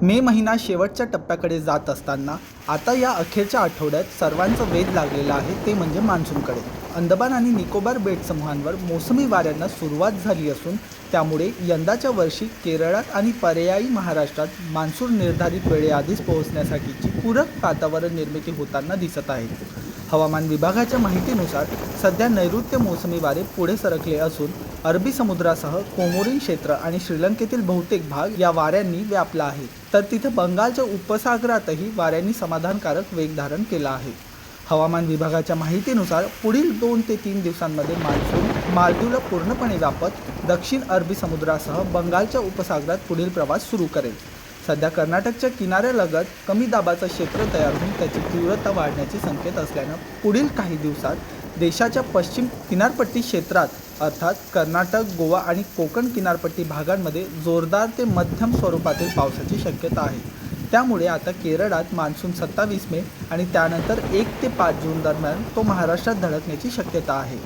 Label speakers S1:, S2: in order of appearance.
S1: मे महिना शेवटच्या टप्प्याकडे जात असताना आता या अखेरच्या आठवड्यात सर्वांचा वेध लागलेला आहे ते म्हणजे मान्सूनकडे. अंदमान आणि निकोबार बेट समूहांवर मोसमी वाऱ्यांना सुरुवात झाली असून त्यामुळे यंदाच्या वर्षी केरळात आणि पर्यायी महाराष्ट्रात मान्सून निर्धारित वेळेआधीच पोहोचण्यासाठीची पूरक वातावरण निर्मिती होताना दिसत आहे. हवामान विभागाच्या माहितीनुसार सध्या नैऋत्य मोसमी वारे पुढे सरकले असून अरबी समुद्रासह कोमोरिन क्षेत्र आणि श्रीलंकेतील बहुतेक भाग या वाऱ्यांनी व्यापला आहे. तर तिथे बंगालच्या उपसागरातही वाऱ्यांनी समाधानकारक वेग धारण केला आहे. हवामान विभागाच्या माहितीनुसार पुढील 2 ते 3 दिवसांमध्ये मान्सून मालदीवला पूर्णपणे व्यापत दक्षिण अरबी समुद्रासह बंगालच्या उपसागरात पुढील प्रवास सुरू करेल. सध्या कर्नाटकच्या किनाऱ्यालगत कमी दाबाचं क्षेत्र तयार होऊन त्याची तीव्रता वाढण्याचे संकेत असल्यानं पुढील काही दिवसात देशाच्या पश्चिम किनारपट्टी क्षेत्रात अर्थात कर्नाटक, गोवा आणि कोकण किनारपट्टी भागांमध्ये जोरदार ते मध्यम स्वरूपातील पावसाची शक्यता आहे. त्यामुळे आता केरळात मान्सून 27 मे आणि त्यानंतर 1 ते 5 जून दरम्यान तो महाराष्ट्रात धडकण्याची शक्यता आहे.